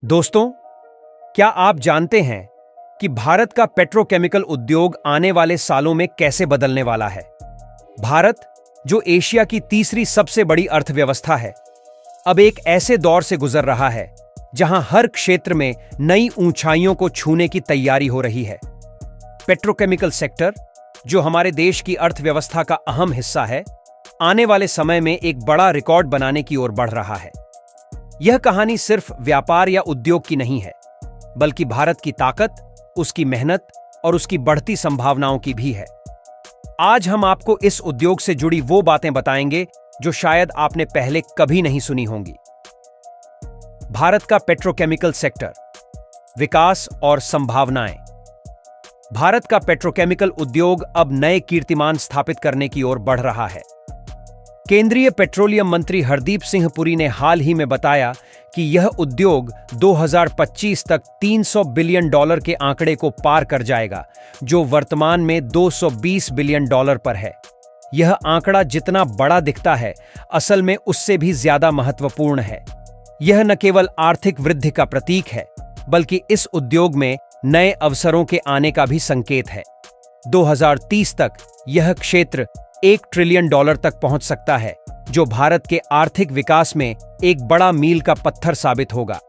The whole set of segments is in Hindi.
दोस्तों, क्या आप जानते हैं कि भारत का पेट्रोकेमिकल उद्योग आने वाले सालों में कैसे बदलने वाला है? भारत, जो एशिया की तीसरी सबसे बड़ी अर्थव्यवस्था है, अब एक ऐसे दौर से गुजर रहा है जहां हर क्षेत्र में नई ऊंचाइयों को छूने की तैयारी हो रही है। पेट्रोकेमिकल सेक्टर, जो हमारे देश की अर्थव्यवस्था का अहम हिस्सा है, आने वाले समय में एक बड़ा रिकॉर्ड बनाने की ओर बढ़ रहा है। यह कहानी सिर्फ व्यापार या उद्योग की नहीं है, बल्कि भारत की ताकत, उसकी मेहनत और उसकी बढ़ती संभावनाओं की भी है। आज हम आपको इस उद्योग से जुड़ी वो बातें बताएंगे जो शायद आपने पहले कभी नहीं सुनी होंगी। भारत का पेट्रोकेमिकल सेक्टर, विकास और संभावनाएं। भारत का पेट्रोकेमिकल उद्योग अब नए कीर्तिमान स्थापित करने की ओर बढ़ रहा है। केंद्रीय पेट्रोलियम मंत्री हरदीप सिंह पुरी ने हाल ही में बताया कि यह उद्योग 2025 तक $300 बिलियन के आंकड़े को पार कर जाएगा, जो वर्तमान में $220 बिलियन पर है। यह आंकड़ा जितना बड़ा दिखता है, असल में उससे भी ज्यादा महत्वपूर्ण है। यह न केवल आर्थिक वृद्धि का प्रतीक है, बल्कि इस उद्योग में नए अवसरों के आने का भी संकेत है। 2030 तक यह क्षेत्र $1 ट्रिलियन तक पहुंच सकता है, जो भारत के आर्थिक विकास में एक बड़ा मील का पत्थर साबित होगा।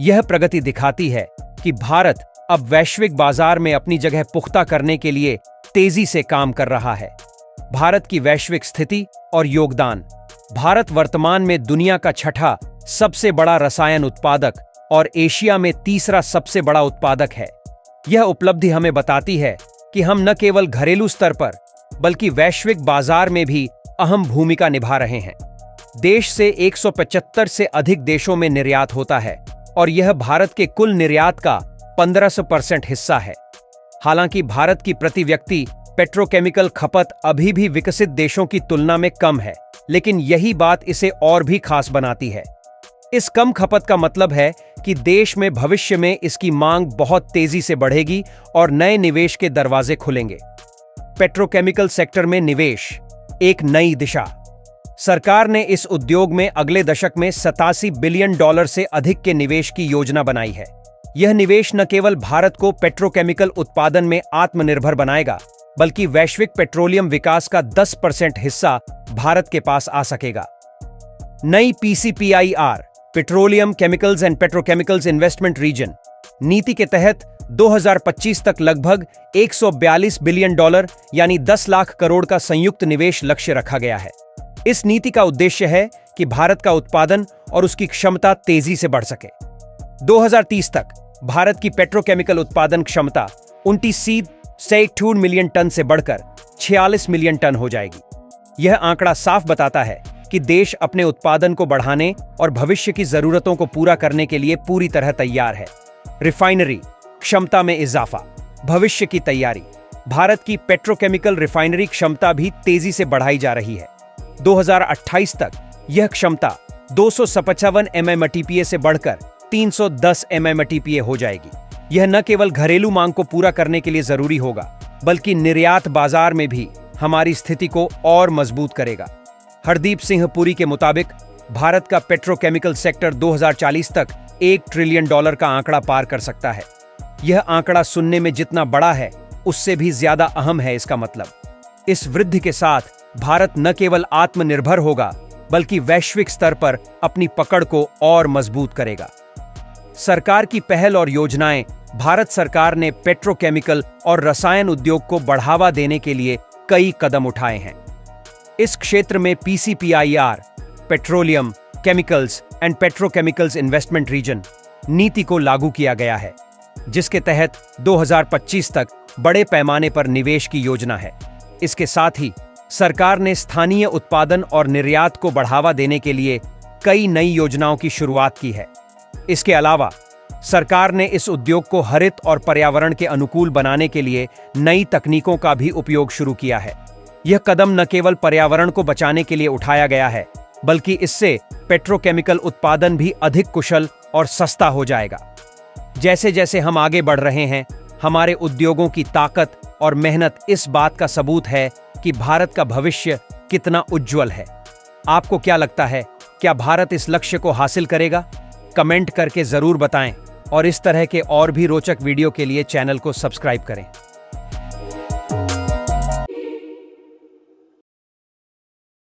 यह प्रगति दिखाती है कि भारत अब वैश्विक बाजार में अपनी जगह पुख्ता करने के लिए तेजी से काम कर रहा है। भारत की वैश्विक स्थिति और योगदान। भारत वर्तमान में दुनिया का छठा सबसे बड़ा रसायन उत्पादक और एशिया में तीसरा सबसे बड़ा उत्पादक है। यह उपलब्धि हमें बताती है कि हम न केवल घरेलू स्तर पर, बल्कि वैश्विक बाजार में भी अहम भूमिका निभा रहे हैं। देश से 175 से अधिक देशों में निर्यात होता है और यह भारत के कुल निर्यात का 15% हिस्सा है। हालांकि भारत की प्रति व्यक्ति पेट्रोकेमिकल खपत अभी भी विकसित देशों की तुलना में कम है, लेकिन यही बात इसे और भी खास बनाती है। इस कम खपत का मतलब है कि देश में भविष्य में इसकी मांग बहुत तेजी से बढ़ेगी और नए निवेश के दरवाजे खुलेंगे। पेट्रोकेमिकल सेक्टर में निवेश, एक नई दिशा। सरकार ने इस उद्योग में अगले दशक में $87 बिलियन से अधिक के निवेश की योजना बनाई है। यह निवेश न केवल भारत को पेट्रोकेमिकल उत्पादन में आत्मनिर्भर बनाएगा, बल्कि वैश्विक पेट्रोलियम विकास का 10% हिस्सा भारत के पास आ सकेगा। नई PCPIR, petroleum chemicals and petrochemicals investment region नीति के तहत 2025 तक लगभग $142 बिलियन यानी 10 लाख करोड़ का संयुक्त निवेश लक्ष्य रखा गया है। इस नीति का उद्देश्य है कि भारत का उत्पादन और उसकी क्षमता तेजी से बढ़ सके। 2030 तक भारत की पेट्रोकेमिकल उत्पादन क्षमता 29 मिलियन टन से बढ़कर 46 मिलियन टन हो जाएगी। यह आंकड़ा साफ बताता है कि देश अपने उत्पादन को बढ़ाने और भविष्य की जरूरतों को पूरा करने के लिए पूरी तरह तैयार है। रिफाइनरी क्षमता में इजाफा, भविष्य की तैयारी। भारत की पेट्रोकेमिकल रिफाइनरी क्षमता भी तेजी से बढ़ाई जा रही है। 2028 तक यह क्षमता 255 MMTPA से बढ़कर 310 MMTPA हो जाएगी। यह न केवल घरेलू मांग को पूरा करने के लिए जरूरी होगा, बल्कि निर्यात बाजार में भी हमारी स्थिति को और मजबूत करेगा। हरदीप सिंह पुरी के मुताबिक भारत का पेट्रोकेमिकल सेक्टर 2040 तक $1 ट्रिलियन का आंकड़ा पार कर सकता है। यह आंकड़ा सुनने में जितना बड़ा है, उससे भी ज्यादा अहम है इसका मतलब। इस वृद्धि के साथ भारत न केवल आत्मनिर्भर होगा, बल्कि वैश्विक स्तर पर अपनी पकड़ को और मजबूत करेगा। सरकार की पहल और योजनाएं। भारत सरकार ने पेट्रोकेमिकल और रसायन उद्योग को बढ़ावा देने के लिए कई कदम उठाए हैं। इस क्षेत्र में PCPIR, petroleum chemicals and petrochemicals investment region नीति को लागू किया गया है, जिसके तहत 2025 तक बड़े पैमाने पर निवेश की योजना है। इसके साथ ही सरकार ने स्थानीय उत्पादन और निर्यात को बढ़ावा देने के लिए कई नई योजनाओं की शुरुआत की है। इसके अलावा सरकार ने इस उद्योग को हरित और पर्यावरण के अनुकूल बनाने के लिए नई तकनीकों का भी उपयोग शुरू किया है। यह कदम न केवल पर्यावरण को बचाने के लिए उठाया गया है, बल्कि इससे पेट्रोकेमिकल उत्पादन भी अधिक कुशल और सस्ता हो जाएगा। जैसे जैसे हम आगे बढ़ रहे हैं, हमारे उद्योगों की ताकत और मेहनत इस बात का सबूत है कि भारत का भविष्य कितना उज्जवल है। आपको क्या लगता है, क्या भारत इस लक्ष्य को हासिल करेगा? कमेंट करके जरूर बताएं और इस तरह के और भी रोचक वीडियो के लिए चैनल को सब्सक्राइब करें।